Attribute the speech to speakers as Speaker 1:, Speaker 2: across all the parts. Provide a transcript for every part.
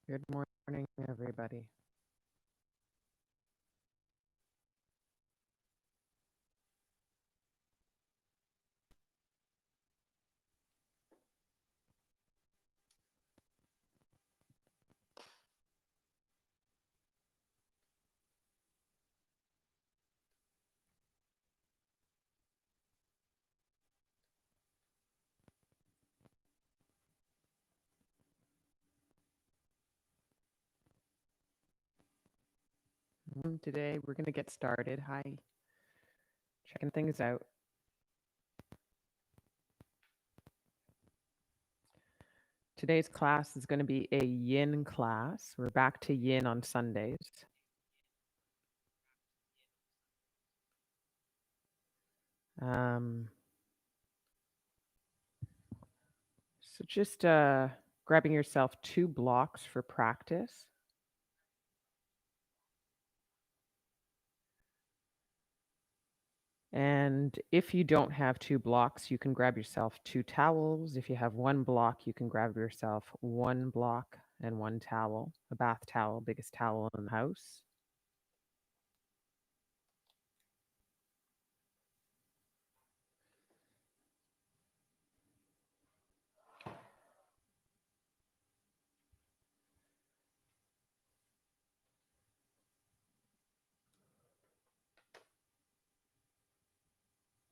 Speaker 1: Good morning, everybody. Today we're going to get started. Hi, checking things out. Today's class is going to be a YIN class. We're back to YIN on Sundays. So just grabbing yourself 2 blocks for practice. And if you don't have 2 blocks, you can grab yourself 2 towels. If you have 1 block, you can grab yourself 1 block and 1 towel, a bath towel, biggest towel in the house.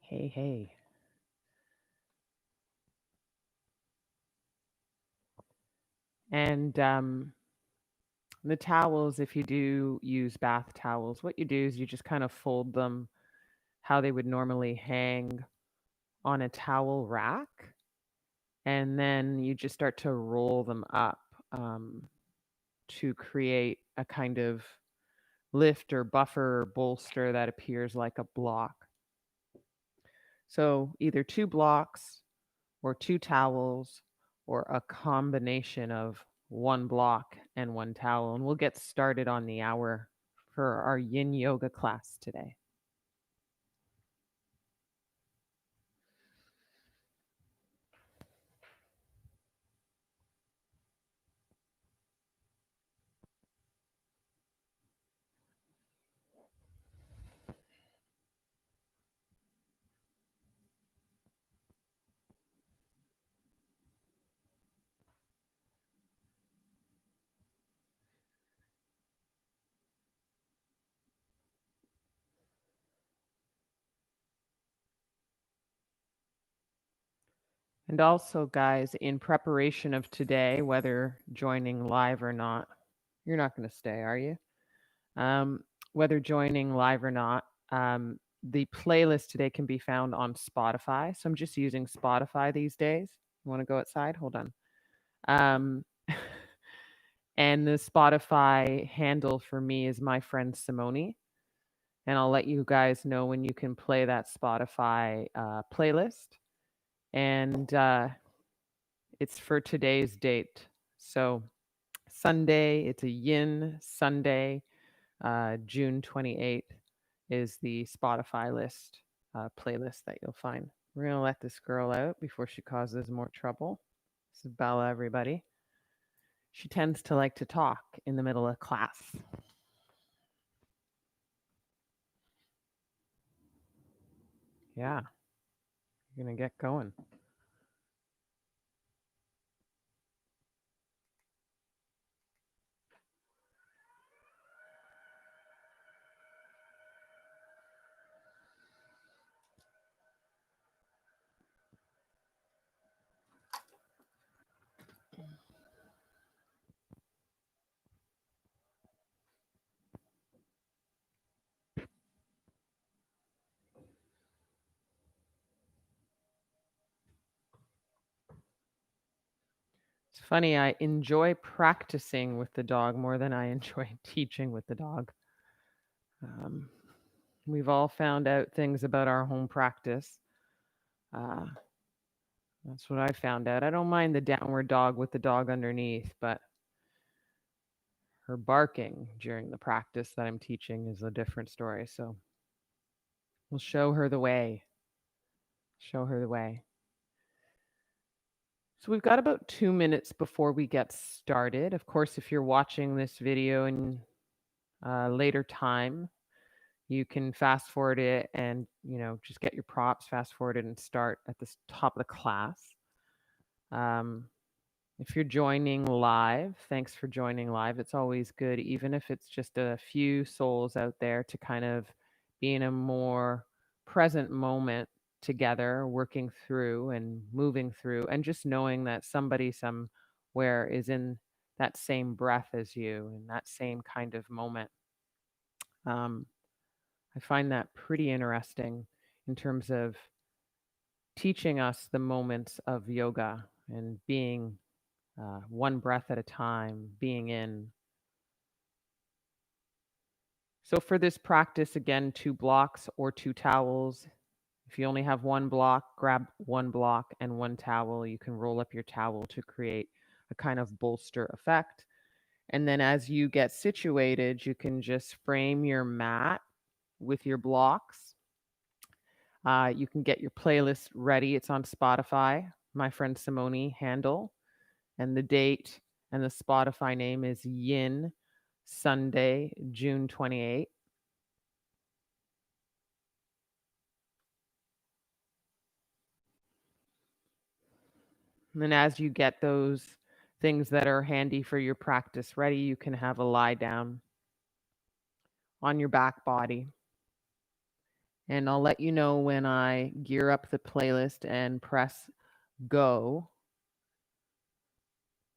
Speaker 1: Hey, hey. And the towels, if you do use bath towels, what you do is you just kind of fold them how they would normally hang on a towel rack. And then you just start to roll them up to create a kind of lift or buffer or bolster that appears like a block. So either 2 blocks or 2 towels or a combination of 1 block and 1 towel. And we'll get started on the hour for our yin yoga class today. And also, guys, in preparation of today, whether joining live or not, you're not going to stay, are you? Whether joining live or not, the playlist today can be found on Spotify. So I'm just using Spotify these days. You want to go outside? Hold on. And the Spotify handle for me is my friend Simone. And I'll let you guys know when you can play that Spotify playlist. And it's for today's date. So Sunday, it's a Yin Sunday, June 28th is the Spotify list playlist that you'll find. We're going to let this girl out before she causes more trouble. This is Bella, everybody. She tends to like to talk in the middle of class. Yeah, you're going to get going. It's funny, I enjoy practicing with the dog more than I enjoy teaching with the dog. We've all found out things about our home practice. That's what I found out. I don't mind the downward dog with the dog underneath, but her barking during the practice that I'm teaching is a different story. So we'll show her the way. Show her the way. So we've got about 2 minutes before we get started. Of course, if you're watching this video in a later time, you can fast forward it and, just get your props, fast forward it and start at the top of the class. Um, if you're joining live, thanks for joining live. It's always good, even if it's just a few souls out there, to kind of be in a more present moment together, working through and moving through, and just knowing that somebody somewhere is in that same breath as you, in that same kind of moment. Um, I find that pretty interesting in terms of teaching us the moments of yoga and being one breath at a time, being in. So for this practice, again, 2 blocks or 2 towels. If you only have 1 block, grab 1 block and 1 towel. You can roll up your towel to create a kind of bolster effect. And then as you get situated, you can just frame your mat with your blocks. You can get your playlist ready. It's on Spotify, my friend Simone handle. And the date and the Spotify name is YIN, Sunday, June 28th. And then as you get those things that are handy for your practice ready, you can have a lie down on your back body. And I'll let you know when I gear up the playlist and press go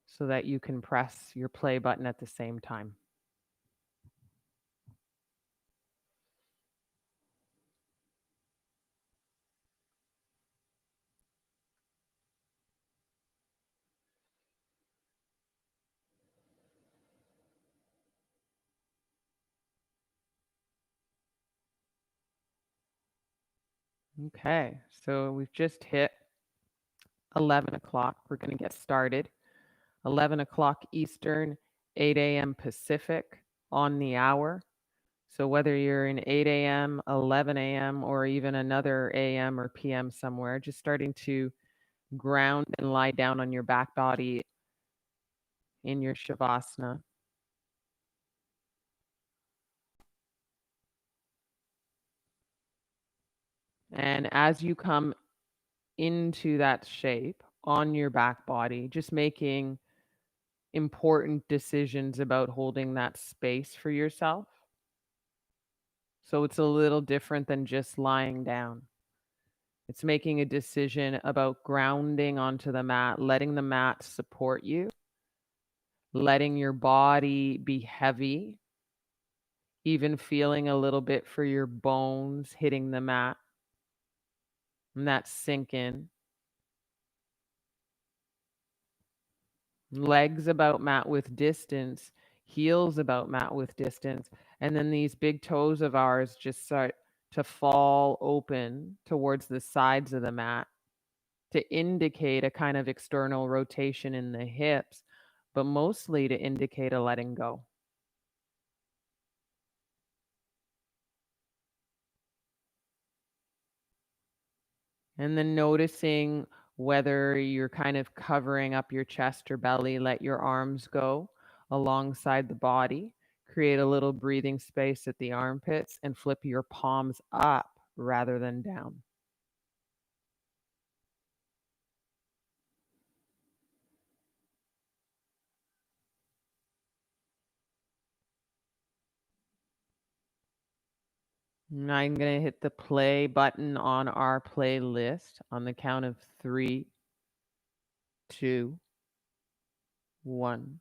Speaker 1: so that you can press your play button at the same time. Okay, so we've just hit 11 o'clock. We're going to get started. 11 o'clock Eastern, 8 a.m. Pacific on the hour. So whether you're in 8 a.m., 11 a.m., or even another a.m. or p.m. somewhere, just starting to ground and lie down on your back body in your Shavasana. And as you come into that shape on your back body, just making important decisions about holding that space for yourself. So it's a little different than just lying down. It's making a decision about grounding onto the mat, letting the mat support you, letting your body be heavy, even feeling a little bit for your bones hitting the mat, and that sink in. Legs about mat with distance, heels about mat with distance, and then these big toes of ours just start to fall open towards the sides of the mat to indicate a kind of external rotation in the hips, but mostly to indicate a letting go. And then noticing whether you're kind of covering up your chest or belly, let your arms go alongside the body. Create a little breathing space at the armpits and flip your palms up rather than down. And I'm going to hit the play button on our playlist on the count of 3, 2, 1.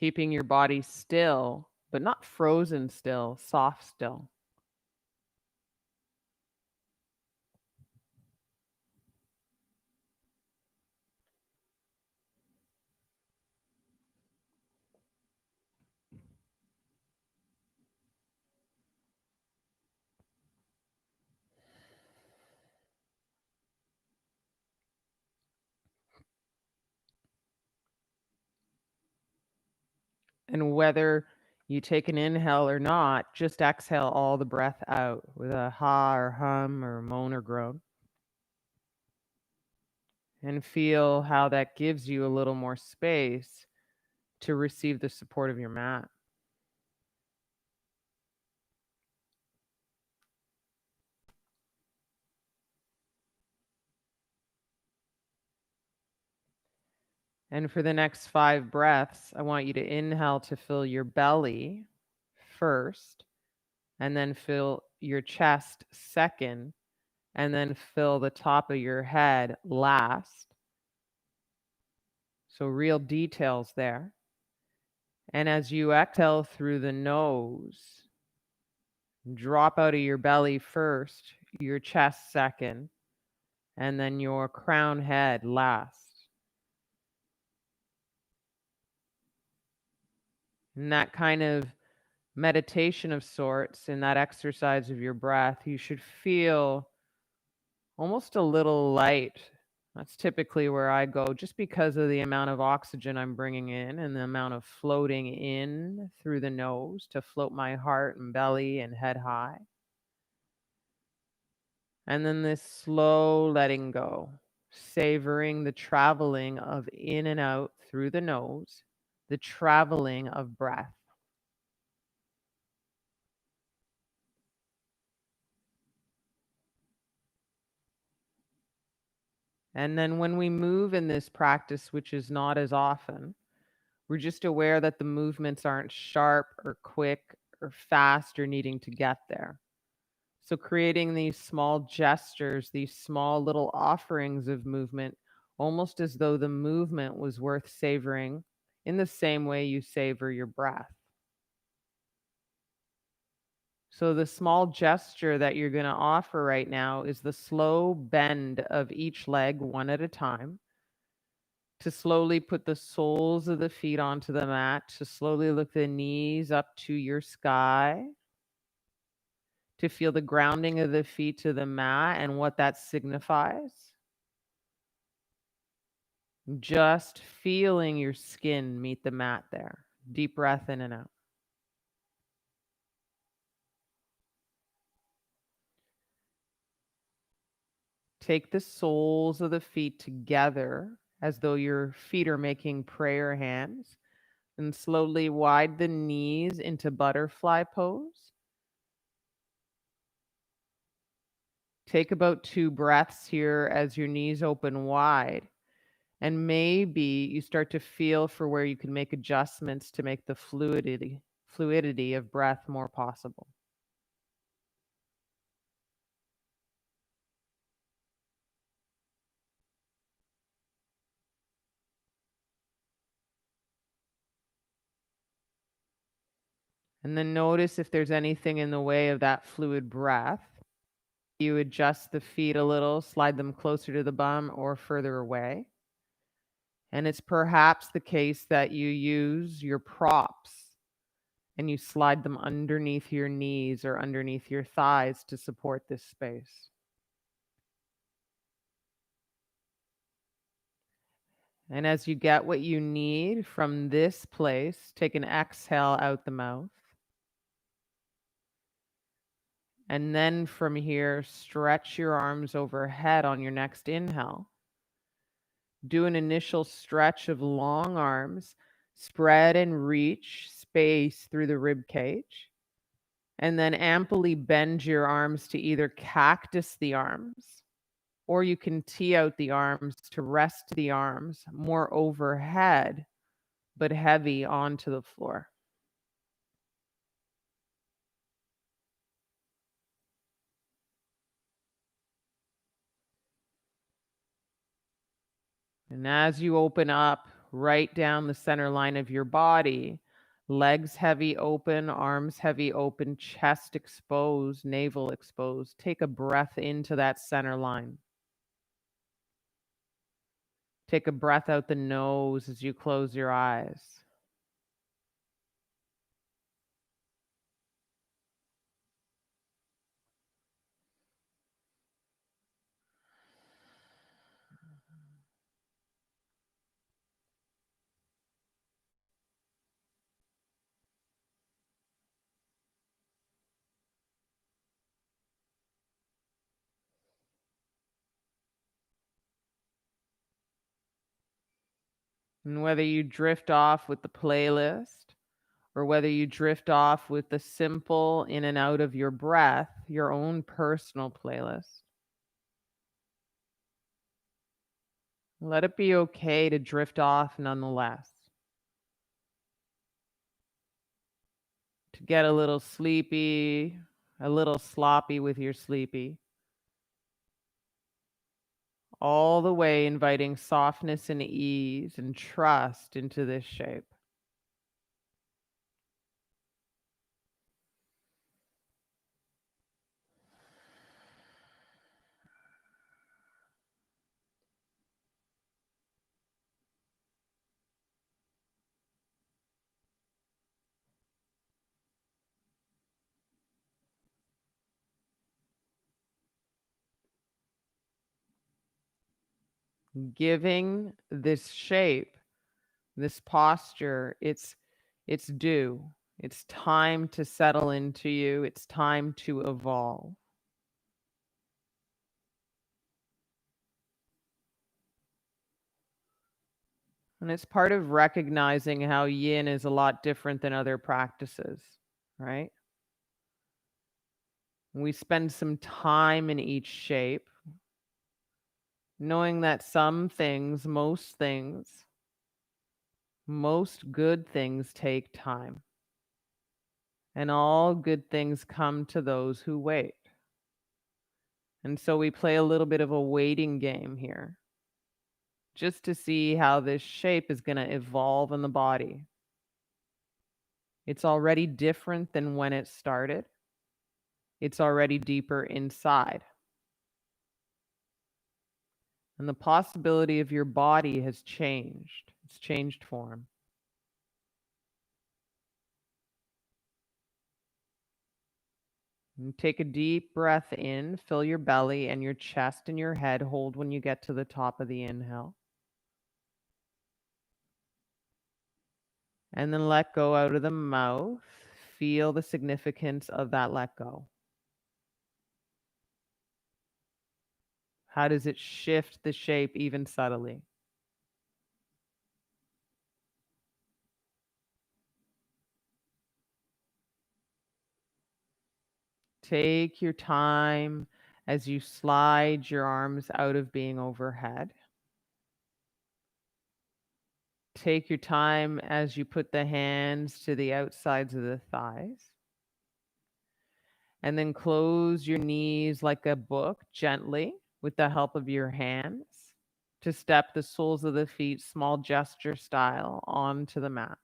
Speaker 1: Keeping your body still, but not frozen still, soft still. And whether you take an inhale or not, just exhale all the breath out with a ha or hum or moan or groan. And feel how that gives you a little more space to receive the support of your mat. And for the next 5 breaths, I want you to inhale to fill your belly first, and then fill your chest second, and then fill the top of your head last. So real details there. And as you exhale through the nose, drop out of your belly first, your chest second, and then your crown head last. And that kind of meditation of sorts, in that exercise of your breath, you should feel almost a little light. That's typically where I go, just because of the amount of oxygen I'm bringing in and the amount of floating in through the nose to float my heart and belly and head high. And then this slow letting go, savoring the traveling of in and out through the nose, the traveling of breath. And then when we move in this practice, which is not as often, we're just aware that the movements aren't sharp or quick or fast or needing to get there. So creating these small gestures, these small little offerings of movement, almost as though the movement was worth savoring in the same way you savor your breath. So the small gesture that you're going to offer right now is the slow bend of each leg one at a time, to slowly put the soles of the feet onto the mat, to slowly lift the knees up to your sky, to feel the grounding of the feet to the mat and what that signifies. Just feeling your skin meet the mat there. Deep breath in and out. Take the soles of the feet together as though your feet are making prayer hands, and slowly widen the knees into butterfly pose. Take about 2 breaths here as your knees open wide. And maybe you start to feel for where you can make adjustments to make the fluidity of breath more possible. And then notice if there's anything in the way of that fluid breath. You adjust the feet a little, slide them closer to the bum or further away. And it's perhaps the case that you use your props and you slide them underneath your knees or underneath your thighs to support this space. And as you get what you need from this place, take an exhale out the mouth. And then from here, stretch your arms overhead on your next inhale. Do an initial stretch of long arms, spread and reach space through the rib cage. And then amply bend your arms to either cactus the arms, or you can tee out the arms to rest the arms more overhead, but heavy onto the floor. And as you open up right down the center line of your body, legs heavy open, arms heavy open, chest exposed, navel exposed, take a breath into that center line. Take a breath out the nose as you close your eyes. And whether you drift off with the playlist or whether you drift off with the simple in and out of your breath, your own personal playlist, let it be okay to drift off nonetheless, to get a little sleepy, a little sloppy with your sleepy, all the way inviting softness and ease and trust into this shape. Giving this shape, this posture, it's due. It's time to settle into you. It's time to evolve. And it's part of recognizing how yin is a lot different than other practices, right? We spend some time in each shape, knowing that some things, most good things take time. And all good things come to those who wait. And so we play a little bit of a waiting game here, just to see how this shape is going to evolve in the body. It's already different than when it started. It's already deeper inside. And the possibility of your body has changed. It's changed form. And take a deep breath in, fill your belly and your chest and your head. Hold when you get to the top of the inhale. And then let go out of the mouth. Feel the significance of that let go. How does it shift the shape even subtly? Take your time as you slide your arms out of being overhead. Take your time as you put the hands to the outsides of the thighs. And then close your knees like a book gently with the help of your hands to step the soles of the feet, small gesture style, onto the mat.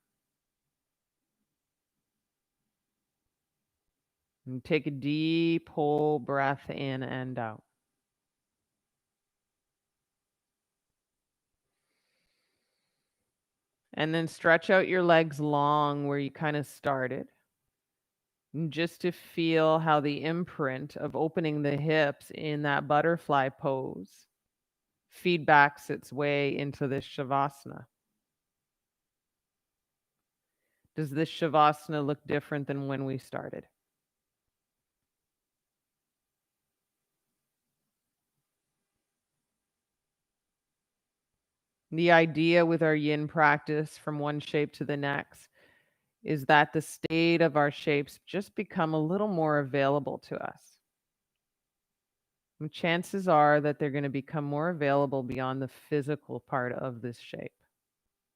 Speaker 1: And take a deep, whole breath in and out. And then stretch out your legs long where you kind of started. And just to feel how the imprint of opening the hips in that butterfly pose feedbacks its way into this Shavasana. Does this Shavasana look different than when we started? The idea with our yin practice from one shape to the next is that the state of our shapes just become a little more available to us. And chances are that they're going to become more available beyond the physical part of this shape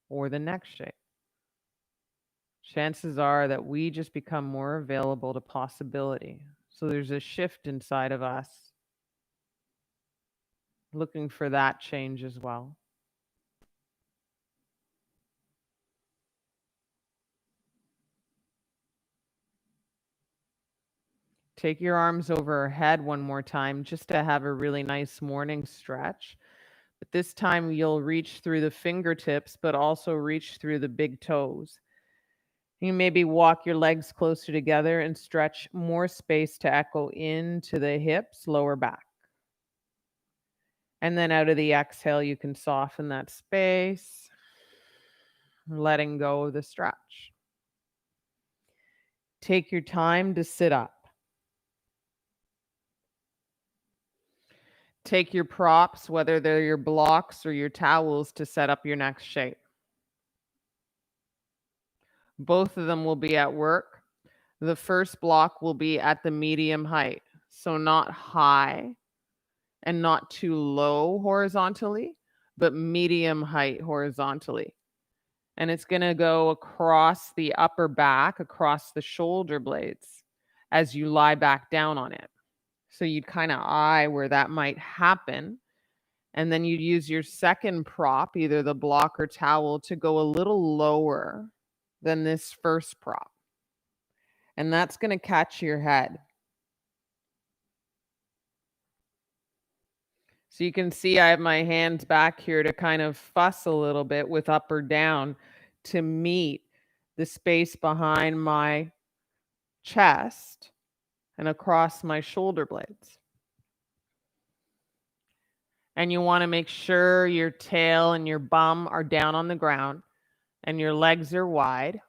Speaker 1: or the next shape. Chances are that we just become more available to possibility. So there's a shift inside of us looking for that change as well. Take your arms over our head one more time just to have a really nice morning stretch. But this time you'll reach through the fingertips, but also reach through the big toes. You maybe walk your legs closer together and stretch more space to echo into the hips, lower back. And then out of the exhale, you can soften that space, letting go of the stretch. Take your time to sit up. Take your props, whether they're your blocks or your towels, to set up your next shape. Both of them will be at work. The first block will be at the medium height, so not high and not too low horizontally, but medium height horizontally. And it's going to go across the upper back, across the shoulder blades as you lie back down on it. So you'd kind of eye where that might happen. And then you'd use your second prop, either the block or towel, to go a little lower than this first prop. And that's going to catch your head. So you can see I have my hands back here to kind of fuss a little bit with up or down to meet the space behind my chest and across my shoulder blades. And you want to make sure your tail and your bum are down on the ground and your legs are wide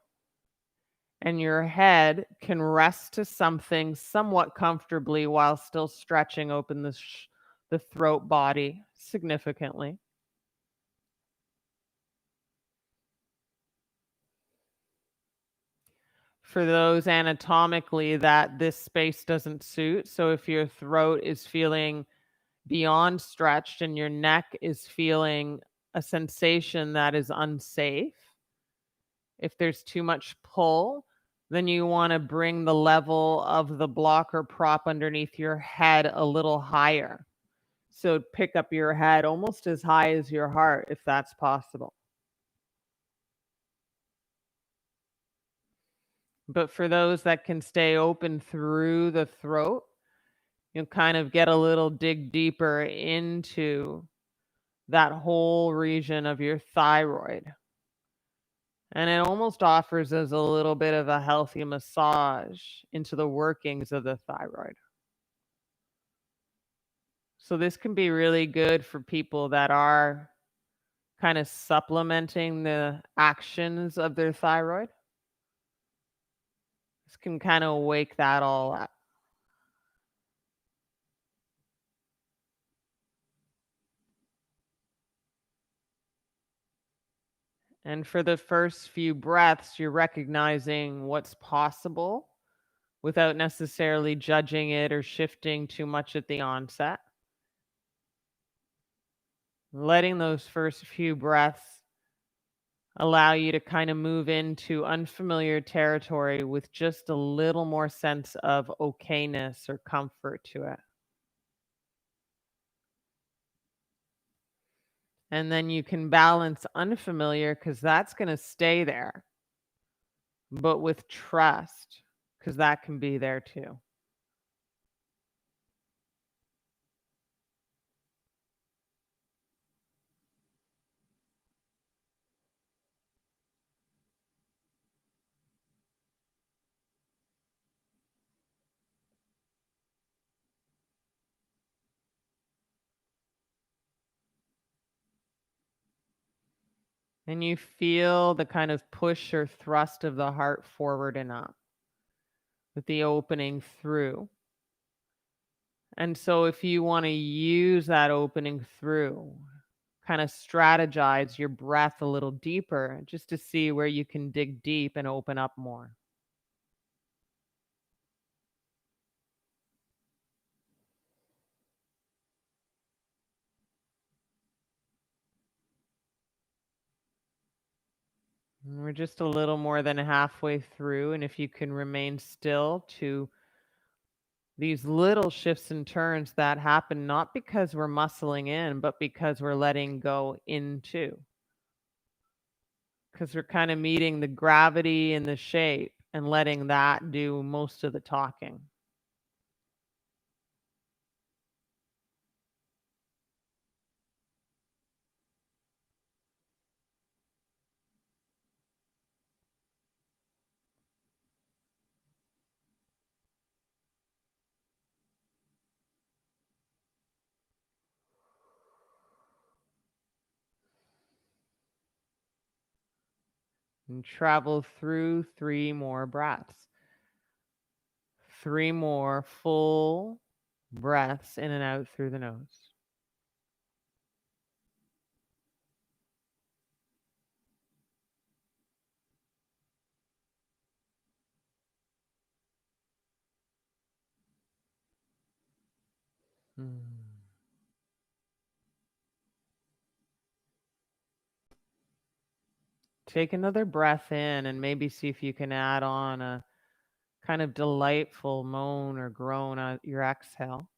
Speaker 1: and your head can rest to something somewhat comfortably while still stretching open the throat body significantly. For those anatomically that this space doesn't suit, so if your throat is feeling beyond stretched and your neck is feeling a sensation that is unsafe, if there's too much pull, then you want to bring the level of the block or prop underneath your head a little higher. So pick up your head almost as high as your heart, if that's possible. But for those that can stay open through the throat, you'll kind of get a little dig deeper into that whole region of your thyroid. And it almost offers us a little bit of a healthy massage into the workings of the thyroid. So this can be really good for people that are kind of supplementing the actions of their thyroid. This can kind of wake that all up. And for the first few breaths, you're recognizing what's possible without necessarily judging it or shifting too much at the onset. Letting those first few breaths allow you to kind of move into unfamiliar territory with just a little more sense of okayness or comfort to it. And then you can balance unfamiliar because that's going to stay there, but with trust because that can be there too. And you feel the kind of push or thrust of the heart forward and up with the opening through. And so if you want to use that opening through, kind of strategize your breath a little deeper just to see where you can dig deep and open up more. And we're just a little more than halfway through, and if you can remain still to these little shifts and turns that happen not because we're muscling in, but because we're letting go into. Because we're kind of meeting the gravity and the shape and letting that do most of the talking. And travel through 3 more breaths. 3 more full breaths in and out through the nose. Mm. Take another breath in and maybe see if you can add on a kind of delightful moan or groan on your exhale.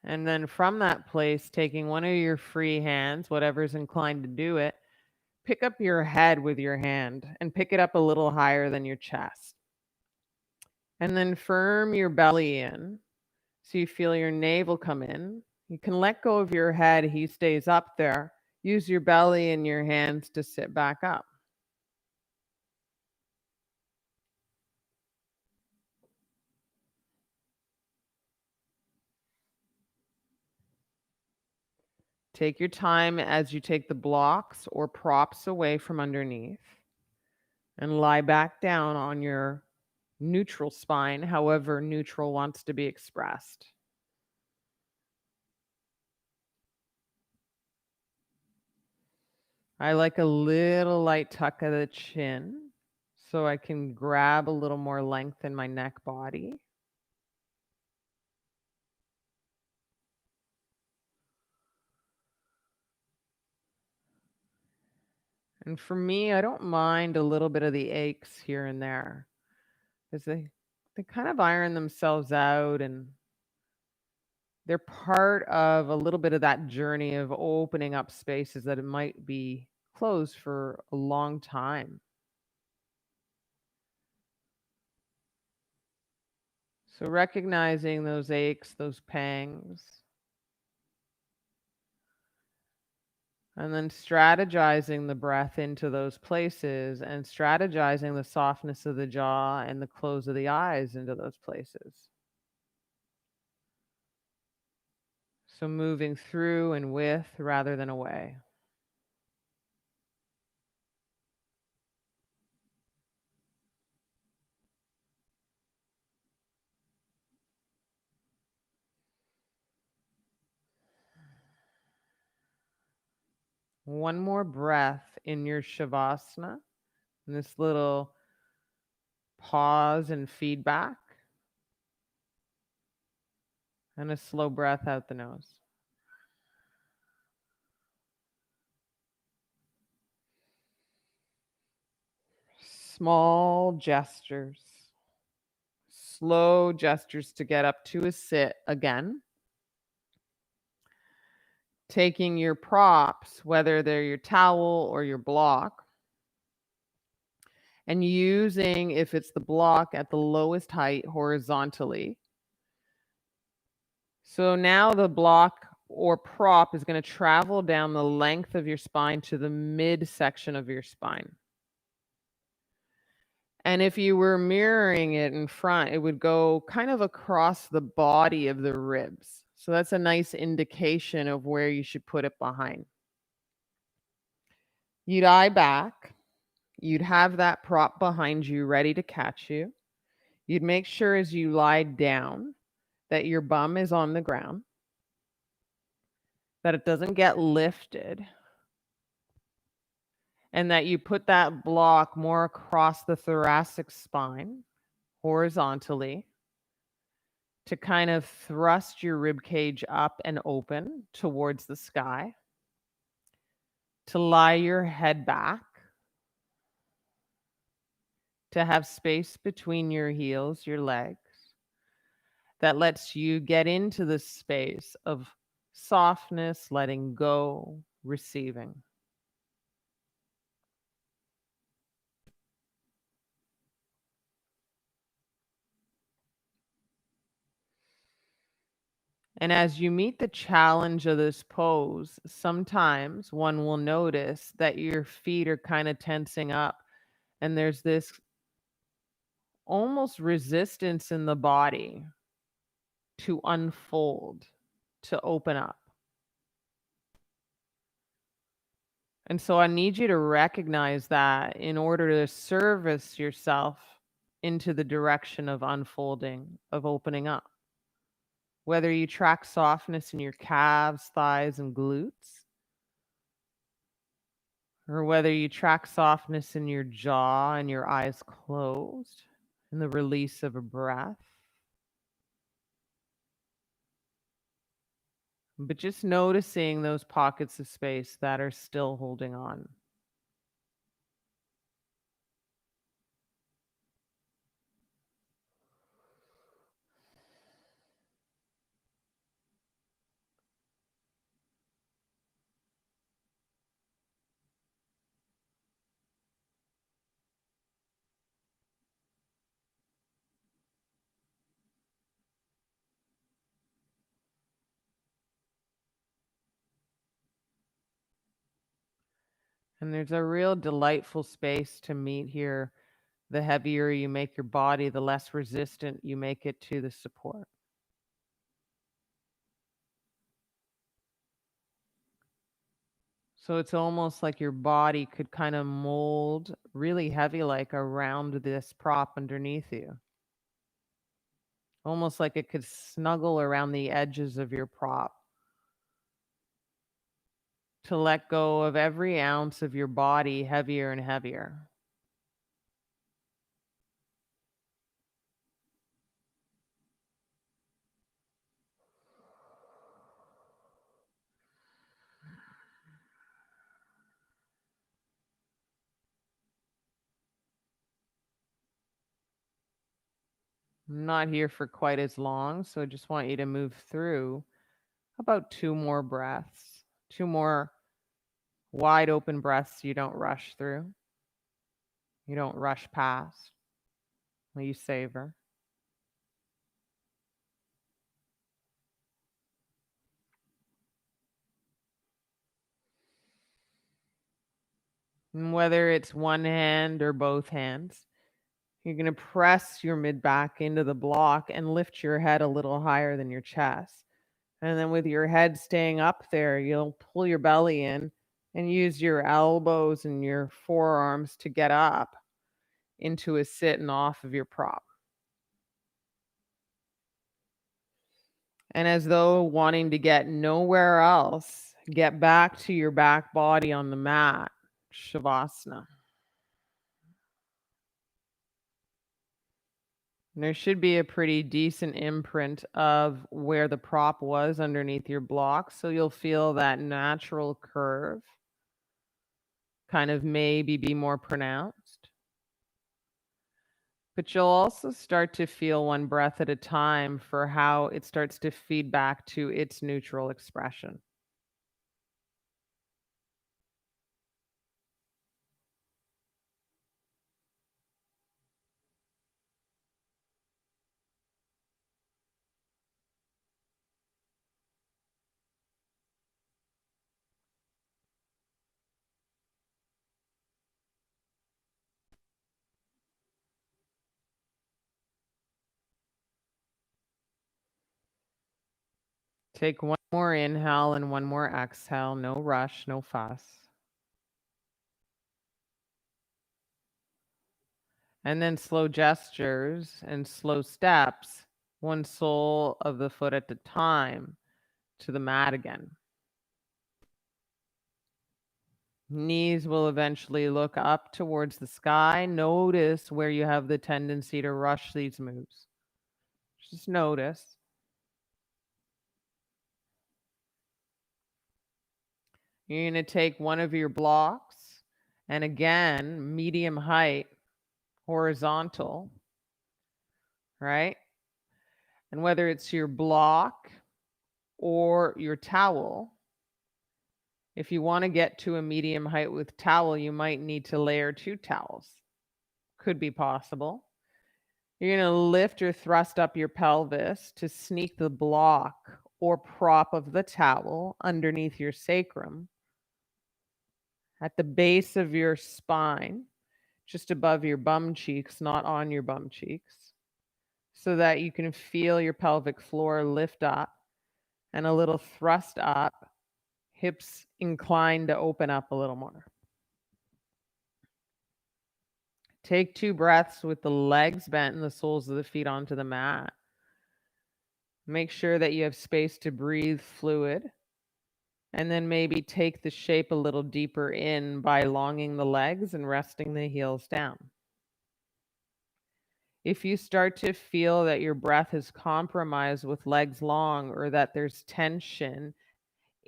Speaker 1: And then from that place, taking one of your free hands, whatever's inclined to do it, pick up your head with your hand and pick it up a little higher than your chest. And then firm your belly in so you feel your navel come in. You can let go of your head, he stays up there. Use your belly and your hands to sit back up. Take your time as you take the blocks or props away from underneath and lie back down on your neutral spine, however neutral wants to be expressed. I like a little light tuck of the chin so I can grab a little more length in my neck body. And for me, I don't mind a little bit of the aches here and there because they kind of iron themselves out, and they're part of a little bit of that journey of opening up spaces that it might be closed for a long time. So recognizing those aches, those pangs, and then strategizing the breath into those places and strategizing the softness of the jaw and the close of the eyes into those places. So moving through and with rather than away. One more breath in your Shavasana, in this little pause and feedback, and a slow breath out the nose. Small gestures, slow gestures to get up to a sit again. Taking your props, whether they're your towel or your block, and using, if it's the block, at the lowest height horizontally. So now the block or prop is going to travel down the length of your spine to the midsection of your spine. And if you were mirroring it in front, it would go kind of across the body of the ribs. So that's a nice indication of where you should put it behind. You'd eye back. You'd have that prop behind you ready to catch you. You'd make sure as you lie down that your bum is on the ground, that it doesn't get lifted, and that you put that block more across the thoracic spine horizontally to kind of thrust your rib cage up and open towards the sky, to lie your head back, to have space between your heels, your legs, that lets you get into the space of softness, letting go, receiving. And as you meet the challenge of this pose, sometimes one will notice that your feet are kind of tensing up, and there's this almost resistance in the body to unfold, to open up. And so I need you to recognize that in order to service yourself into the direction of unfolding, of opening up. Whether you track softness in your calves, thighs, and glutes, or whether you track softness in your jaw and your eyes closed, and the release of a breath. but just noticing those pockets of space that are still holding on. And there's a real delightful space to meet here. The heavier you make your body, the less resistant you make it to the support. So it's almost like your body could kind of mold really heavy, like around this prop underneath you. Almost like it could snuggle around the edges of your prop to let go of every ounce of your body heavier and heavier. I'm not here for quite as long, so I just want you to move through about 2 more breaths, 2 more wide open breaths you don't rush through, you don't rush past, you savor. And whether it's one hand or both hands, you're going to press your mid back into the block and lift your head a little higher than your chest. And then with your head staying up there, you'll pull your belly in and use your elbows and your forearms to get up into a sit and off of your prop. And as though wanting to get nowhere else, get back to your back body on the mat, Shavasana. And there should be a pretty decent imprint of where the prop was underneath your block. So you'll feel that natural curve kind of maybe be more pronounced. But you'll also start to feel one breath at a time for how it starts to feed back to its neutral expression. Take one more inhale and one more exhale. No rush, no fuss. And then slow gestures and slow steps, one sole of the foot at a time, to the mat again. Knees will eventually look up towards the sky. Notice where you have the tendency to rush these moves. Just notice. You're going to take one of your blocks and again, medium height, horizontal, right? And whether it's your block or your towel, if you want to get to a medium height with towel, you might need to layer 2 towels. Could be possible. You're going to lift or thrust up your pelvis to sneak the block or prop of the towel underneath your sacrum at the base of your spine, just above your bum cheeks, not on your bum cheeks, so that you can feel your pelvic floor lift up and a little thrust up, hips inclined to open up a little more. Take 2 breaths with the legs bent and the soles of the feet onto the mat. Make sure that you have space to breathe fluid. And then maybe take the shape a little deeper in by longing the legs and resting the heels down. If you start to feel that your breath is compromised with legs long or that there's tension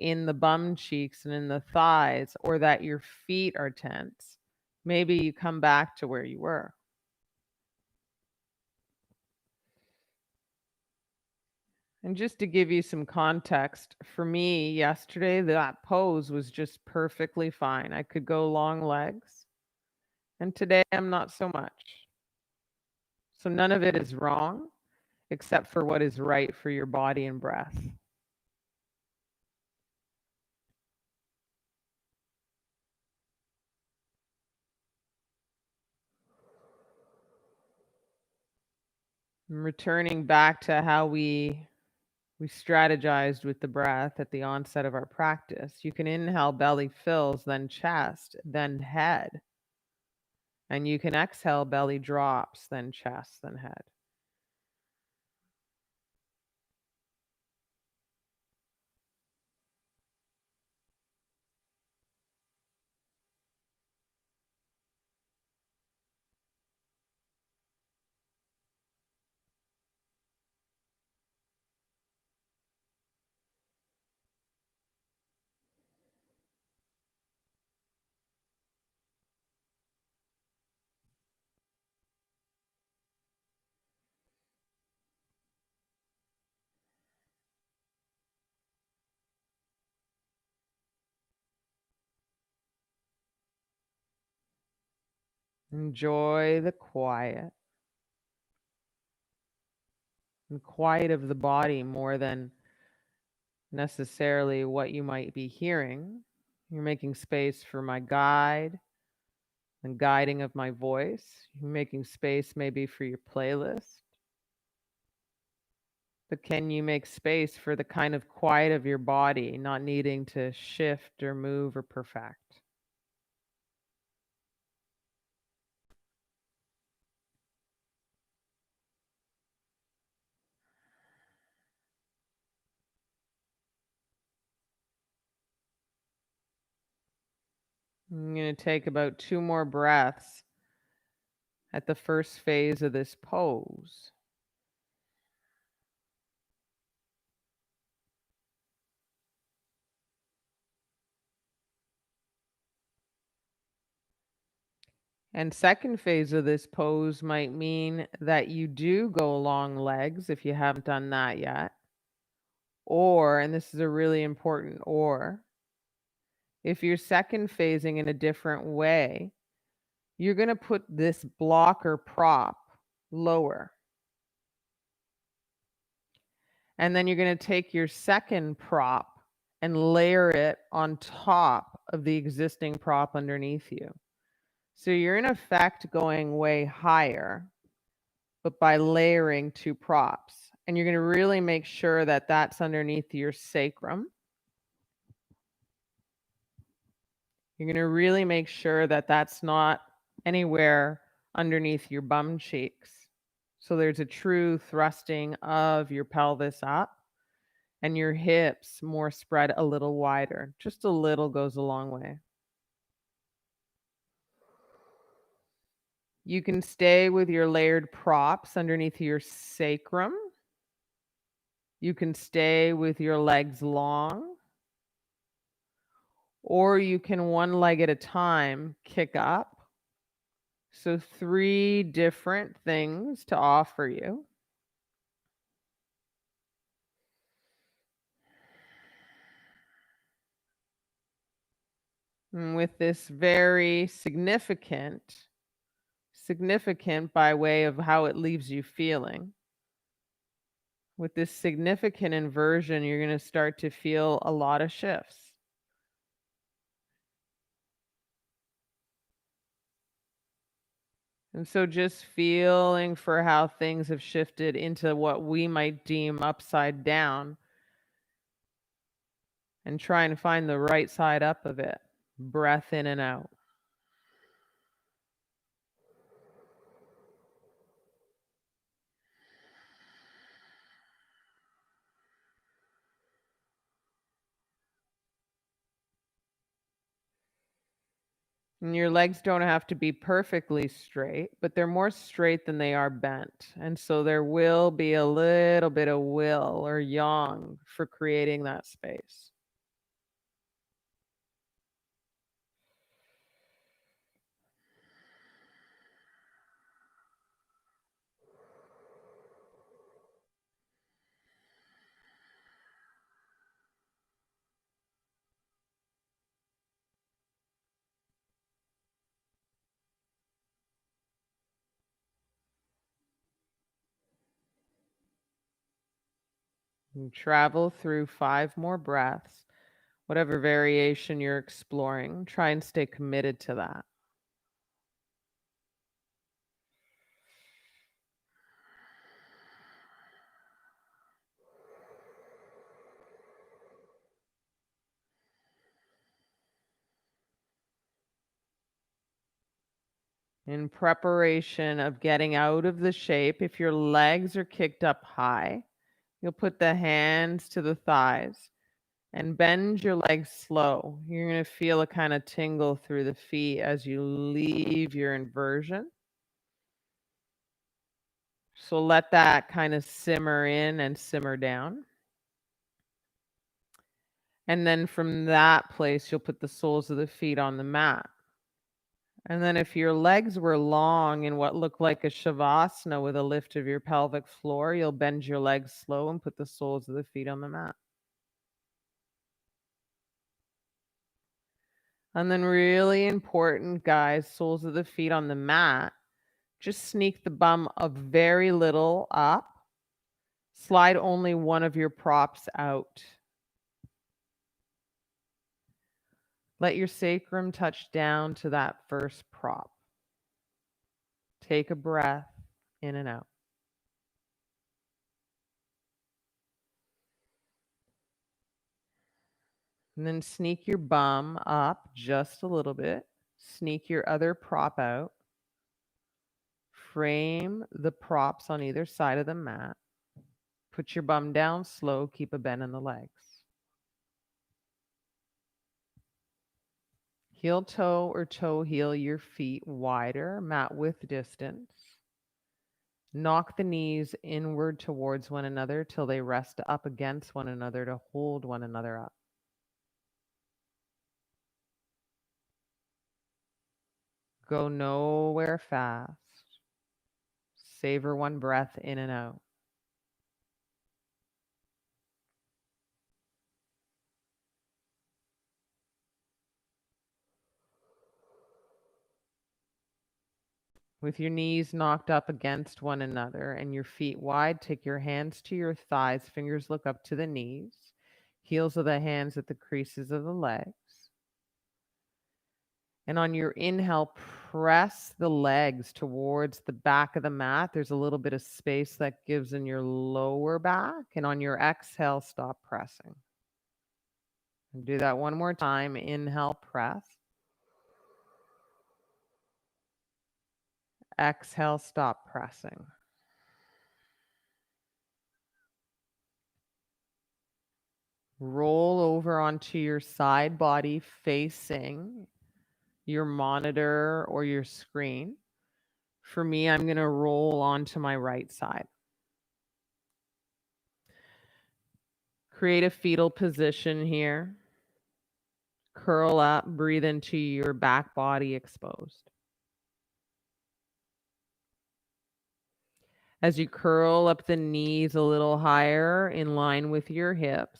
Speaker 1: in the bum cheeks and in the thighs, or that your feet are tense, maybe you come back to where you were. And just to give you some context, for me yesterday, that pose was just perfectly fine. I could go long legs, and today I'm not so much. So none of it is wrong except for what is right for your body and breath. And returning back to how we strategized with the breath at the onset of our practice. You can inhale, belly fills, then chest, then head. And you can exhale, belly drops, then chest, then head. Enjoy the quiet and quiet of the body more than necessarily what you might be hearing. You're making space for my guide and guiding of my voice. You're making space maybe for your playlist. But can you make space for the kind of quiet of your body, not needing to shift or move or perfect? I'm going to take about 2 more breaths at the first phase of this pose. And second phase of this pose might mean that you do go long legs if you haven't done that yet. Or, and this is a really important or, if you're second phasing in a different way, you're going to put this block or prop lower. And then you're going to take your second prop and layer it on top of the existing prop underneath you. So you're in effect going way higher, but by layering 2 props. And you're going to really make sure that that's underneath your sacrum. You're going to really make sure that that's not anywhere underneath your bum cheeks. So there's a true thrusting of your pelvis up and your hips more spread a little wider. Just a little goes a long way. You can stay with your layered props underneath your sacrum. You can stay with your legs long. Or you can one leg at a time kick up. So 3 different things to offer you. And with this very significant by way of how it leaves you feeling. With this significant inversion, you're going to start to feel a lot of shifts. And so just feeling for how things have shifted into what we might deem upside down and trying to find the right side up of it. Breath in and out. And your legs don't have to be perfectly straight, but they're more straight than they are bent. And so there will be a little bit of will or yang for creating that space. And travel through 5 more breaths, whatever variation you're exploring. Try and stay committed to that. In preparation of getting out of the shape, if your legs are kicked up high, you'll put the hands to the thighs and bend your legs slow. You're going to feel a kind of tingle through the feet as you leave your inversion. So let that kind of simmer in and simmer down. And then from that place, you'll put the soles of the feet on the mat. And then if your legs were long in what looked like a shavasana with a lift of your pelvic floor, you'll bend your legs slow and put the soles of the feet on the mat. And then really important, guys, soles of the feet on the mat. Just sneak the bum a very little up. Slide only one of your props out. Let your sacrum touch down to that first prop. Take a breath in and out. And then sneak your bum up just a little bit. Sneak your other prop out. Frame the props on either side of the mat. Put your bum down slow. Keep a bend in the legs. Heel toe or toe heel your feet wider, mat width distance. Knock the knees inward towards one another till they rest up against one another to hold one another up. Go nowhere fast. Savor one breath in and out. With your knees knocked up against one another and your feet wide, take your hands to your thighs, fingers look up to the knees, heels of the hands at the creases of the legs. And on your inhale, press the legs towards the back of the mat. There's a little bit of space that gives in your lower back. And on your exhale, stop pressing. And do that one more time. Inhale, press. Exhale, stop pressing. Roll over onto your side body facing your monitor or your screen. For me, I'm going to roll onto my right side. Create a fetal position here. Curl up, breathe into your back body exposed. As you curl up the knees a little higher in line with your hips,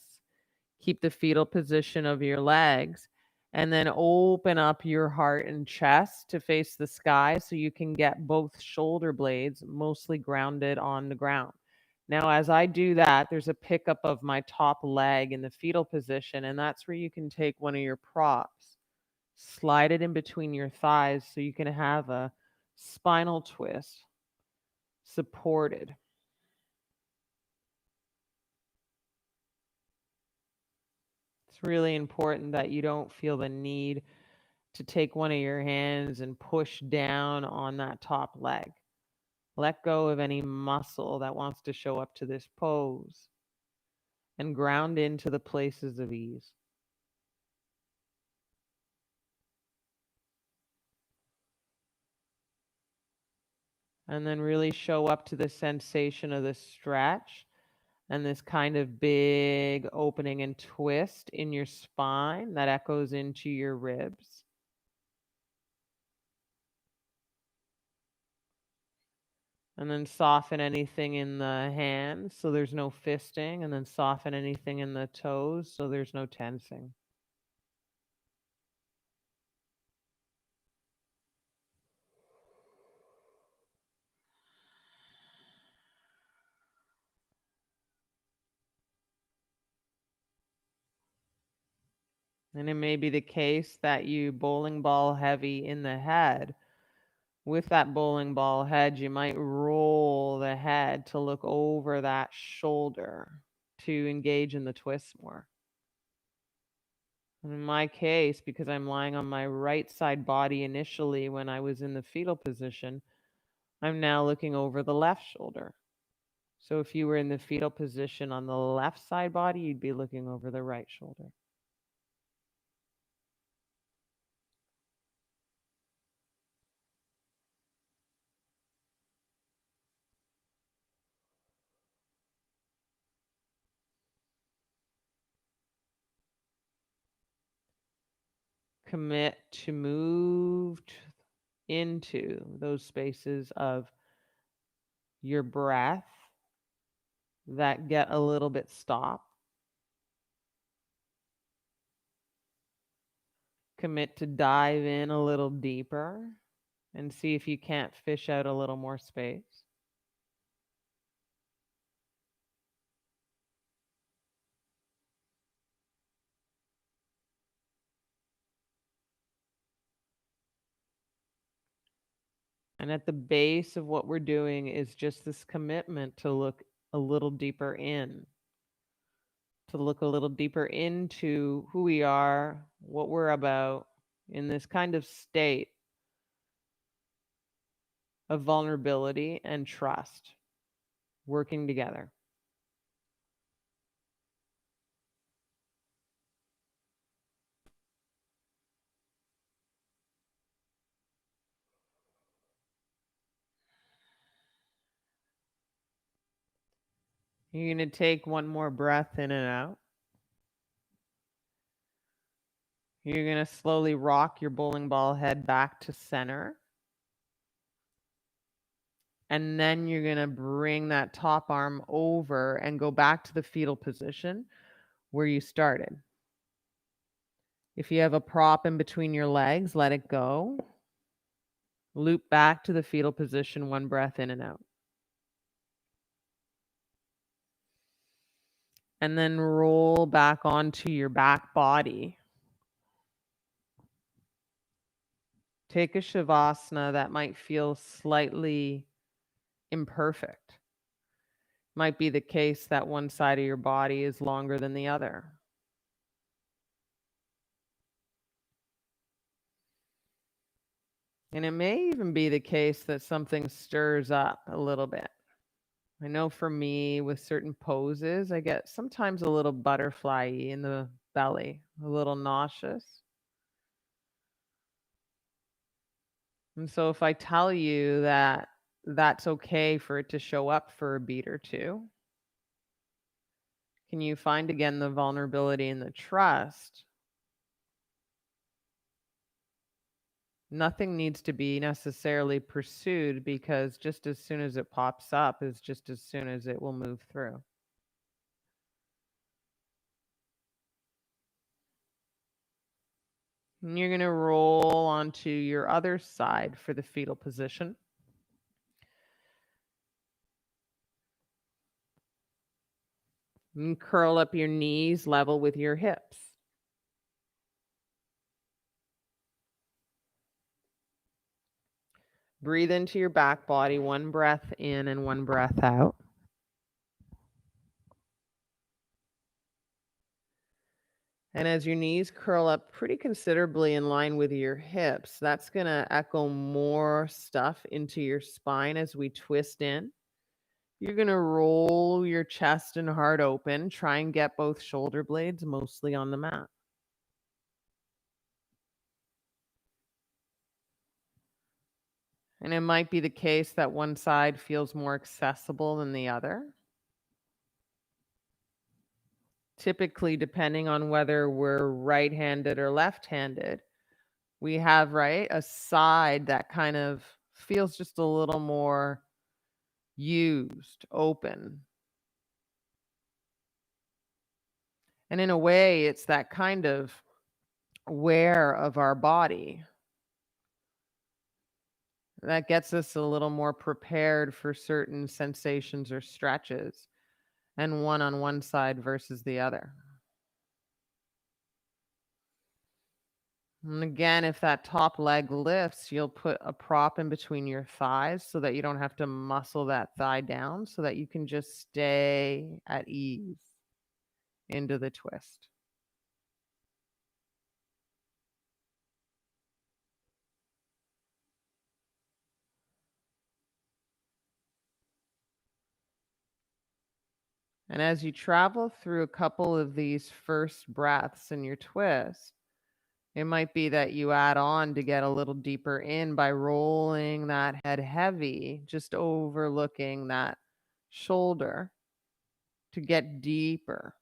Speaker 1: keep the fetal position of your legs, and then open up your heart and chest to face the sky so you can get both shoulder blades mostly grounded on the ground. Now, as I do that, there's a pickup of my top leg in the fetal position, and that's where you can take one of your props, slide it in between your thighs so you can have a spinal twist supported. It's really important that you don't feel the need to take one of your hands and push down on that top leg. Let go of any muscle that wants to show up to this pose and ground into the places of ease. And then really show up to the sensation of the stretch and this kind of big opening and twist in your spine that echoes into your ribs. And then soften anything in the hands so there's no fisting, and then soften anything in the toes so there's no tensing. And it may be the case that you bowling ball heavy in the head. With that bowling ball head, you might roll the head to look over that shoulder to engage in the twist more. In my case, because I'm lying on my right side body initially when I was in the fetal position, I'm now looking over the left shoulder. So if you were in the fetal position on the left side body, you'd be looking over the right shoulder. Commit to move into those spaces of your breath that get a little bit stopped. Commit to dive in a little deeper and see if you can't fish out a little more space. And at the base of what we're doing is just this commitment to look a little deeper in, to look a little deeper into who we are, what we're about in this kind of state of vulnerability and trust working together. You're going to take one more breath in and out. You're going to slowly rock your bowling ball head back to center. And then you're going to bring that top arm over and go back to the fetal position where you started. If you have a prop in between your legs, let it go. Loop back to the fetal position, one breath in and out. And then roll back onto your back body. Take a shavasana that might feel slightly imperfect. Might be the case that one side of your body is longer than the other. And it may even be the case that something stirs up a little bit. I know for me, with certain poses, I get sometimes a little butterfly-y in the belly, a little nauseous. And so if I tell you that that's okay for it to show up for a beat or two, can you find again the vulnerability and the trust? Nothing needs to be necessarily pursued, because just as soon as it pops up is just as soon as it will move through. And you're going to roll onto your other side for the fetal position. And curl up your knees level with your hips. Breathe into your back body, one breath in and one breath out. And as your knees curl up pretty considerably in line with your hips, that's going to echo more stuff into your spine as we twist in. You're going to roll your chest and heart open. Try and get both shoulder blades mostly on the mat. And it might be the case that one side feels more accessible than the other. Typically, depending on whether we're right-handed or left-handed, we have, right, a side that kind of feels just a little more used, open. And in a way, it's that kind of wear of our body that gets us a little more prepared for certain sensations or stretches, and one on one side versus the other. And again, if that top leg lifts, you'll put a prop in between your thighs so that you don't have to muscle that thigh down, so that you can just stay at ease into the twist. And as you travel through a couple of these first breaths in your twist, it might be that you add on to get a little deeper in by rolling that head heavy, just overlooking that shoulder to get deeper.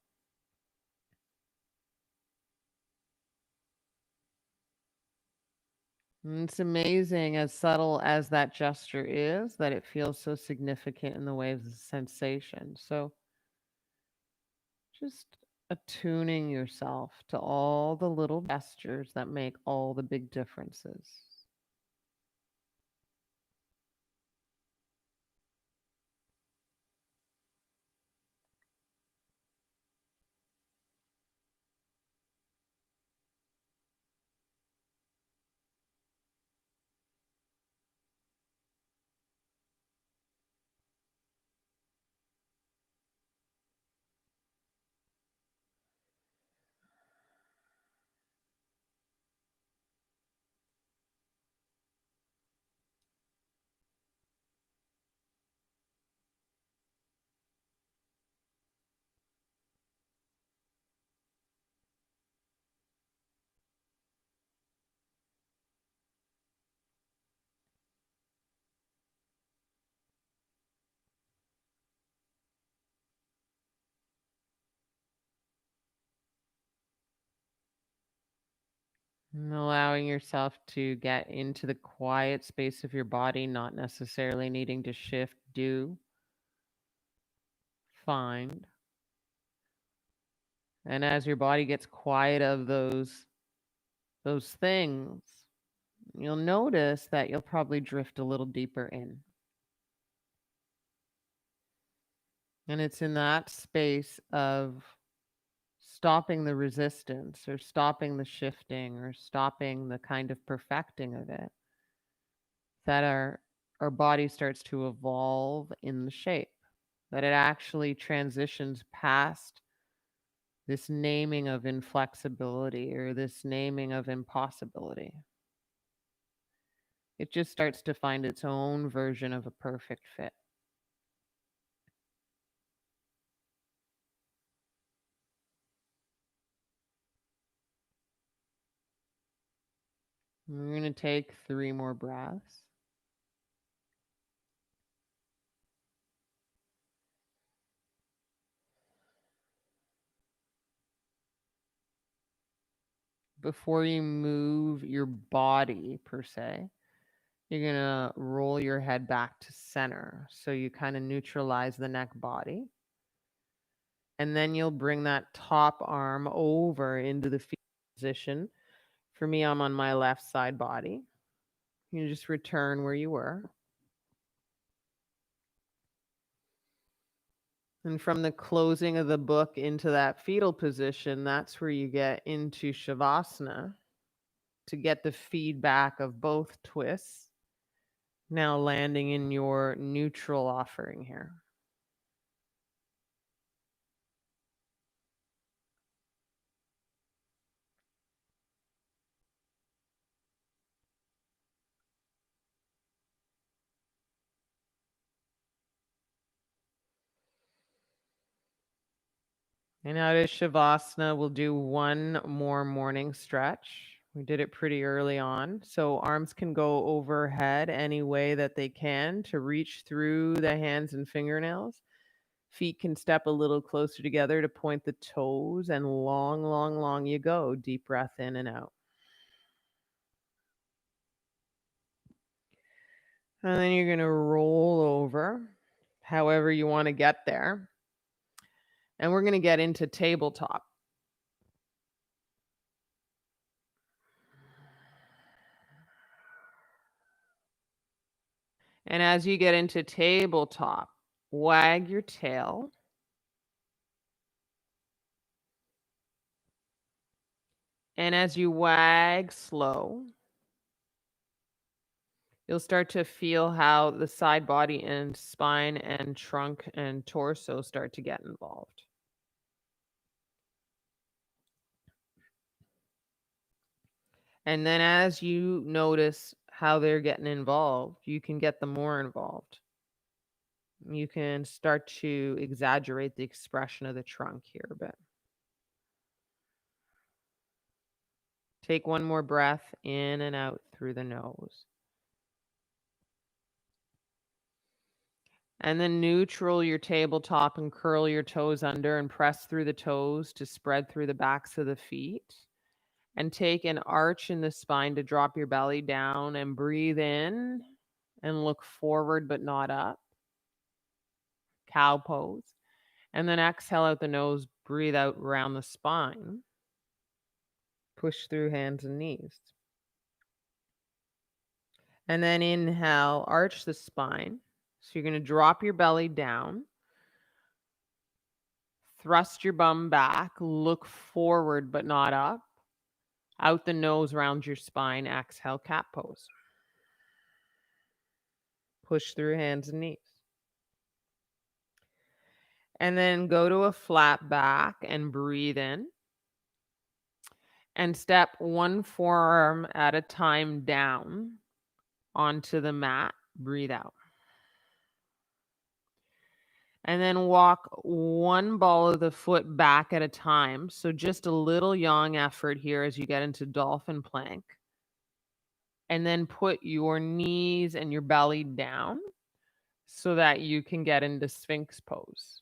Speaker 1: And it's amazing, as subtle as that gesture is, that it feels so significant in the waves of sensation. So just attuning yourself to all the little gestures that make all the big differences. And allowing yourself to get into the quiet space of your body, not necessarily needing to shift, do, find. And as your body gets quiet of those things, you'll notice that you'll probably drift a little deeper in. And it's in that space of stopping the resistance or stopping the shifting or stopping the kind of perfecting of it that our body starts to evolve in the shape, that it actually transitions past this naming of inflexibility or this naming of impossibility. It just starts to find its own version of a perfect fit. We're going to take 3 more breaths. Before you move your body per se, you're going to roll your head back to center. So you kind of neutralize the neck body. And then you'll bring that top arm over into the fetal position. For me, I'm on my left side body. You just return where you were. And from the closing of the book into that fetal position, that's where you get into Shavasana to get the feedback of both twists. Now landing in your neutral offering here. And out of Shavasana, we'll do one more morning stretch. We did it pretty early on. So arms can go overhead any way that they can to reach through the hands and fingernails. Feet can step a little closer together to point the toes, and long, long, long you go. Deep breath in and out. And then you're going to roll over however you want to get there. And we're going to get into tabletop. And as you get into tabletop, wag your tail. And as you wag slow, you'll start to feel how the side body and spine and trunk and torso start to get involved. And then as you notice how they're getting involved, you can get them more involved. You can start to exaggerate the expression of the trunk here a bit. Take one more breath in and out through the nose. And then neutral your tabletop and curl your toes under and press through the toes to spread through the backs of the feet. And take an arch in the spine to drop your belly down and breathe in and look forward but not up. Cow pose. And then exhale out the nose, breathe out around the spine. Push through hands and knees. And then inhale, arch the spine. So you're going to drop your belly down. Thrust your bum back, look forward but not up. Out the nose, round your spine, exhale, cat pose. Push through hands and knees. And then go to a flat back and breathe in. And step one forearm at a time down onto the mat. Breathe out. And then walk one ball of the foot back at a time. So just a little yang effort here as you get into dolphin plank. And then put your knees and your belly down so that you can get into Sphinx pose.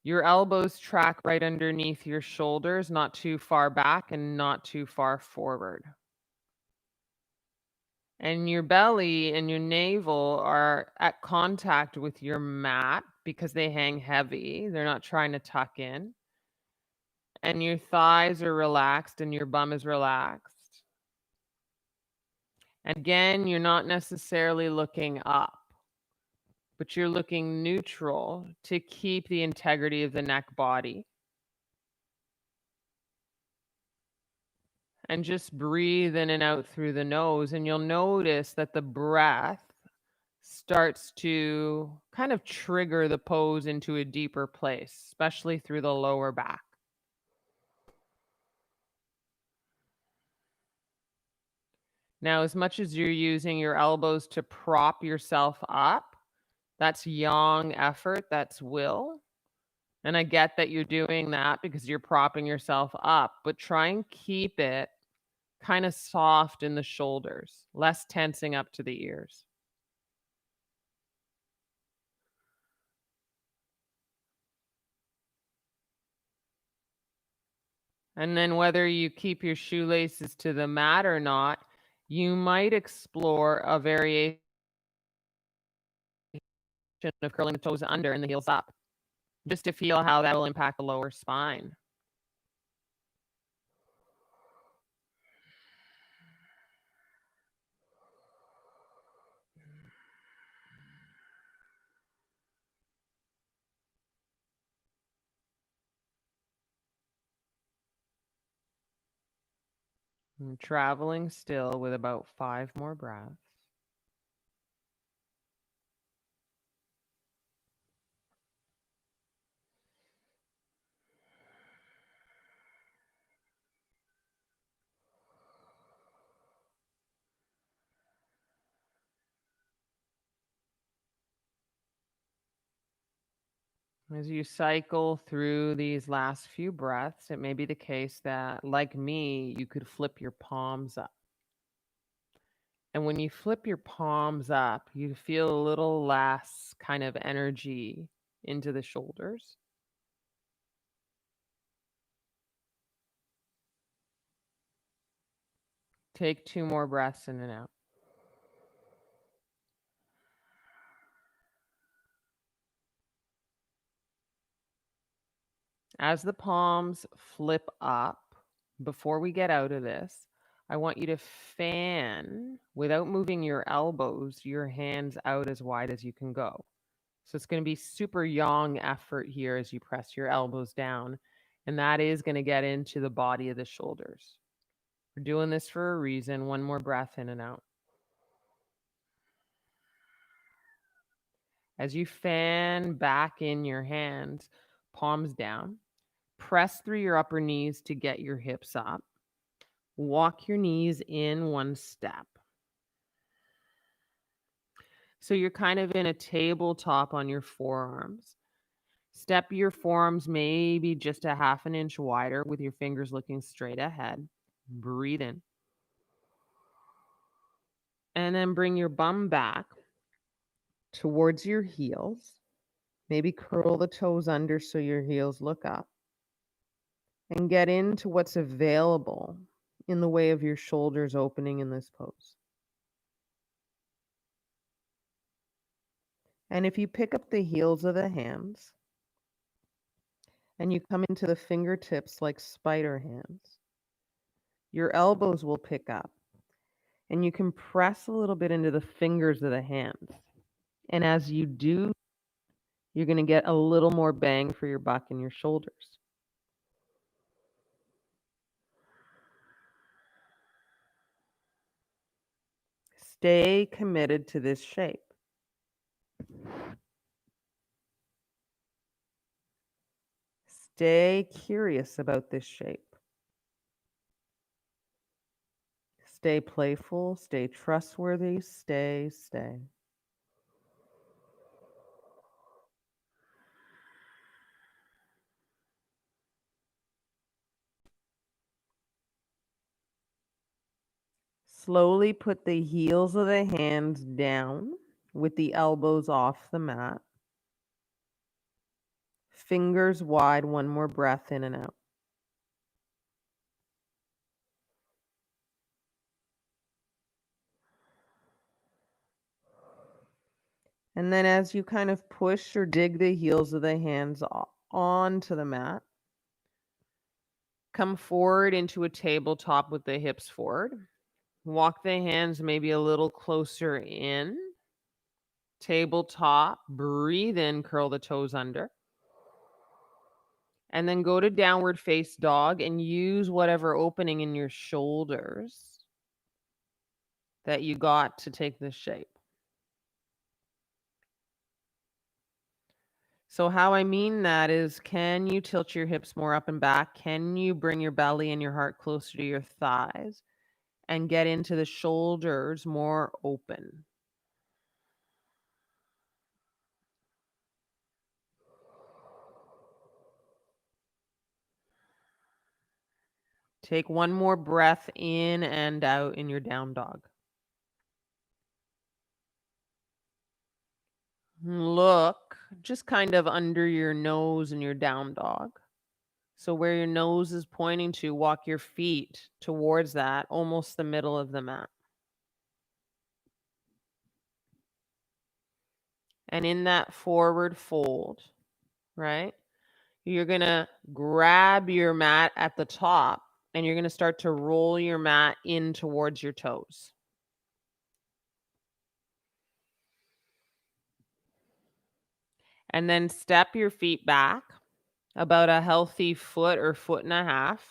Speaker 1: Your elbows track right underneath your shoulders, not too far back and not too far forward. And your belly and your navel are at contact with your mat because they hang heavy. They're not trying to tuck in. And your thighs are relaxed and your bum is relaxed. And again, you're not necessarily looking up, but you're looking neutral to keep the integrity of the neck body. And just breathe in and out through the nose, and you'll notice that the breath starts to kind of trigger the pose into a deeper place, especially through the lower back. Now, as much as you're using your elbows to prop yourself up, that's yang effort, that's will. And I get that you're doing that because you're propping yourself up, but try and keep it kind of soft in the shoulders, less tensing up to the ears. And then whether you keep your shoelaces to the mat or not, you might explore a variation of curling the toes under and the heels up, just to feel how that will impact the lower spine. I'm traveling still with about 5 more breaths. As you cycle through these last few breaths, it may be the case that, like me, you could flip your palms up. And when you flip your palms up, you feel a little less kind of energy into the shoulders. Take 2 more breaths in and out. As the palms flip up, before we get out of this, I want you to fan without moving your elbows, your hands out as wide as you can go. So it's going to be super yang effort here as you press your elbows down. And that is going to get into the body of the shoulders. We're doing this for a reason. One more breath in and out. As you fan back in your hands, palms down, press through your upper knees to get your hips up. Walk your knees in one step. So you're kind of in a tabletop on your forearms. Step your forearms maybe just a half an inch wider with your fingers looking straight ahead. Breathe in. And then bring your bum back towards your heels. Maybe curl the toes under so your heels look up. And get into what's available in the way of your shoulders opening in this pose. And if you pick up the heels of the hands and you come into the fingertips like spider hands, your elbows will pick up and you can press a little bit into the fingers of the hands. And as you do, you're going to get a little more bang for your buck in your shoulders. Stay committed to this shape. Stay curious about this shape. Stay playful, stay trustworthy, stay. Slowly put the heels of the hands down with the elbows off the mat. Fingers wide, one more breath in and out. And then as you kind of push or dig the heels of the hands onto the mat, come forward into a tabletop with the hips forward. Walk the hands maybe a little closer in. Tabletop, breathe in, curl the toes under. And then go to downward face dog and use whatever opening in your shoulders that you got to take this shape. So how I mean that is, can you tilt your hips more up and back? Can you bring your belly and your heart closer to your thighs and get into the shoulders more open? Take one more breath in and out in your down dog. Look just kind of under your nose in your down dog. So where your nose is pointing to, walk your feet towards that, almost the middle of the mat. And in that forward fold, right, you're going to grab your mat at the top and you're going to start to roll your mat in towards your toes. And then step your feet back about a healthy foot or foot and a half.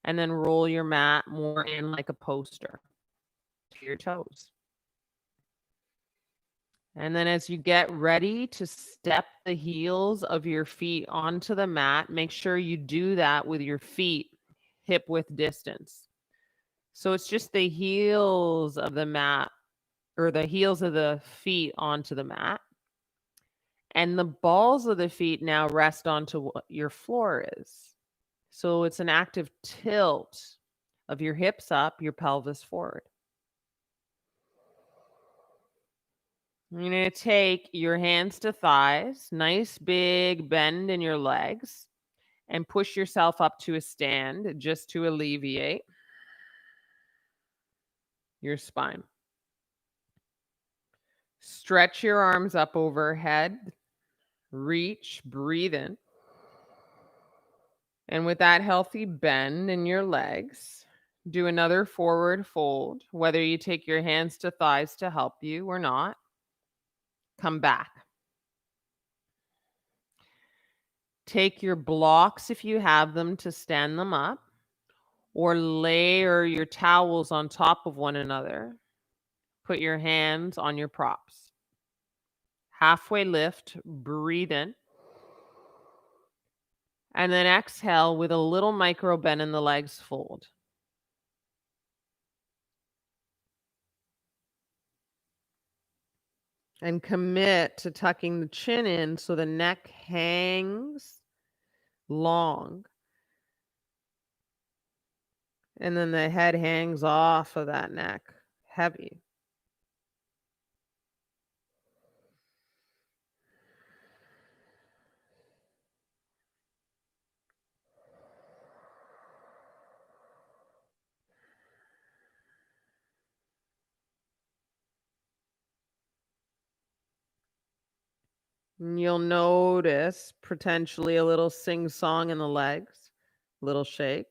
Speaker 1: And then roll your mat more in like a poster to your toes. And then as you get ready to step the heels of your feet onto the mat, make sure you do that with your feet hip width distance. So it's just the heels of the mat or the heels of the feet onto the mat. And the balls of the feet now rest onto what your floor is. So it's an active tilt of your hips up, your pelvis forward. You're going to take your hands to thighs, nice big bend in your legs, and push yourself up to a stand just to alleviate your spine. Stretch your arms up overhead, reach, breathe in. And with that healthy bend in your legs, do another forward fold, whether you take your hands to thighs to help you or not. Come back. Take your blocks if you have them to stand them up, or layer your towels on top of one another. Put your hands on your props. Halfway lift, breathe in, and then exhale with a little micro bend in the legs, fold. And commit to tucking the chin in so the neck hangs long. And then the head hangs off of that neck, heavy. And you'll notice potentially a little sing-song in the legs, little shake.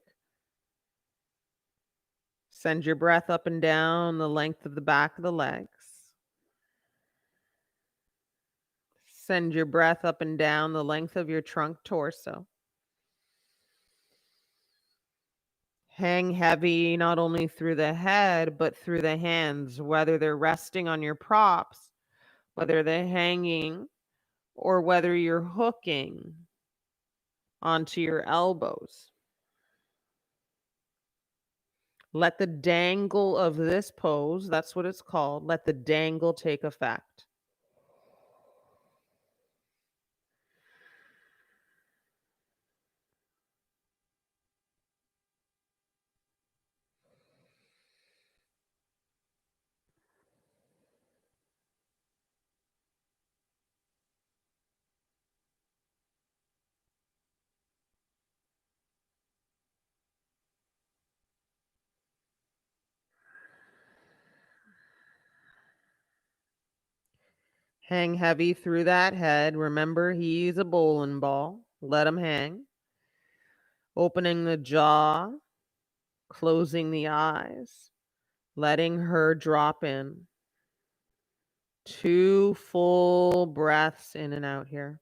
Speaker 1: Send your breath up and down the length of the back of the legs. Send your breath up and down the length of your trunk torso. Hang heavy not only through the head, but through the hands, whether they're resting on your props, whether they're hanging, or whether you're hooking onto your elbows. Let the dangle of this pose, that's what it's called, let the dangle take effect. Hang heavy through that head. Remember, he's a bowling ball. Let him hang. Opening the jaw, closing the eyes, letting her drop in. 2 full breaths in and out here.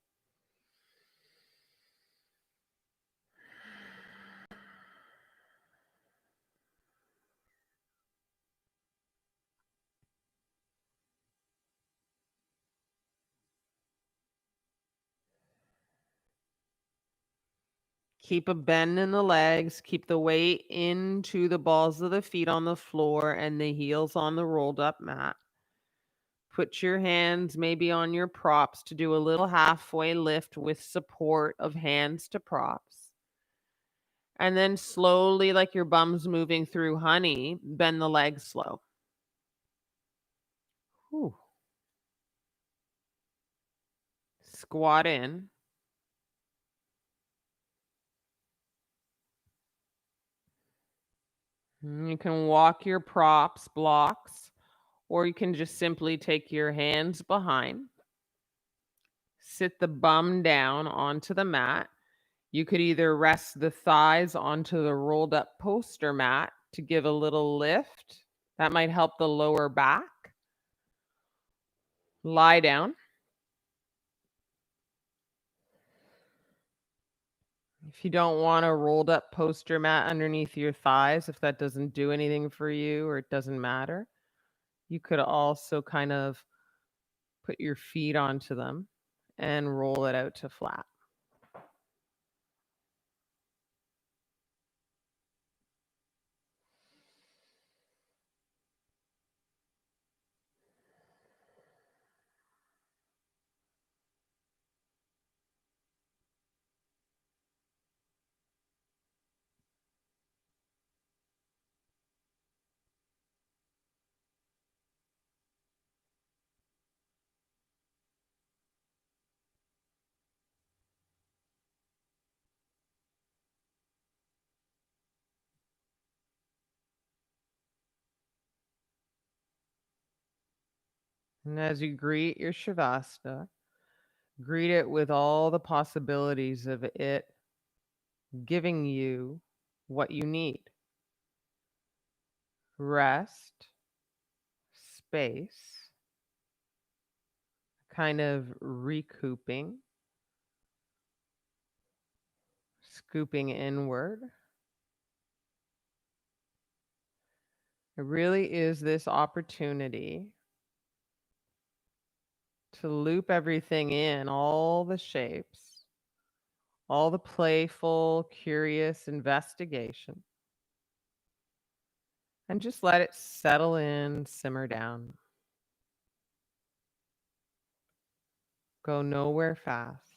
Speaker 1: Keep a bend in the legs. Keep the weight into the balls of the feet on the floor and the heels on the rolled up mat. Put your hands maybe on your props to do a little halfway lift with support of hands to props. And then slowly, like your bum's moving through honey, bend the legs slow. Whew. Squat in. You can walk your props, blocks, or you can just simply take your hands behind. Sit the bum down onto the mat. You could either rest the thighs onto the rolled up poster mat to give a little lift. That might help the lower back. Lie down. If you don't want a rolled up poster mat underneath your thighs, if that doesn't do anything for you or it doesn't matter, you could also kind of put your feet onto them and roll it out to flat. And as you greet your Shavasana, greet it with all the possibilities of it giving you what you need: rest, space, kind of recouping, scooping inward. It really is this opportunity to loop everything in, all the shapes, all the playful, curious investigation, and just let it settle in, simmer down. Go nowhere fast.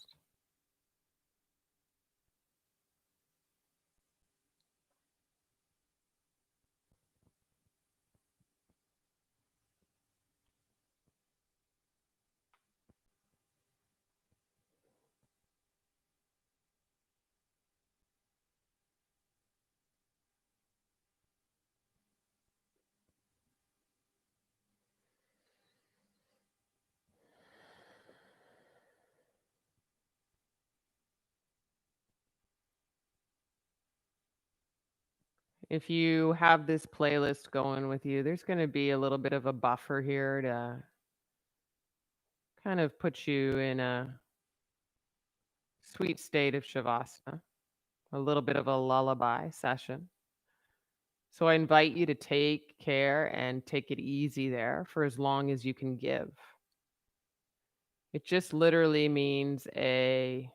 Speaker 1: If you have this playlist going with you, there's going to be a little bit of a buffer here to kind of put you in a sweet state of Shavasana, a little bit of a lullaby session. So I invite you to take care and take it easy there for as long as you can give. It just literally means a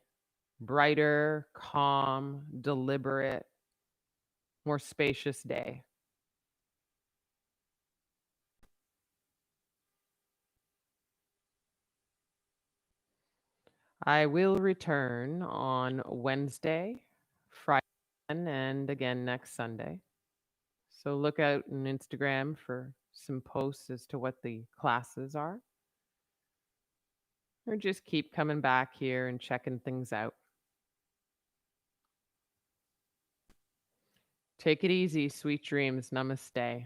Speaker 1: brighter, calm, deliberate, more spacious day. I will return on Wednesday, Friday, and again next Sunday. So look out on Instagram for some posts as to what the classes are. Or just keep coming back here and checking things out. Take it easy, sweet dreams. Namaste.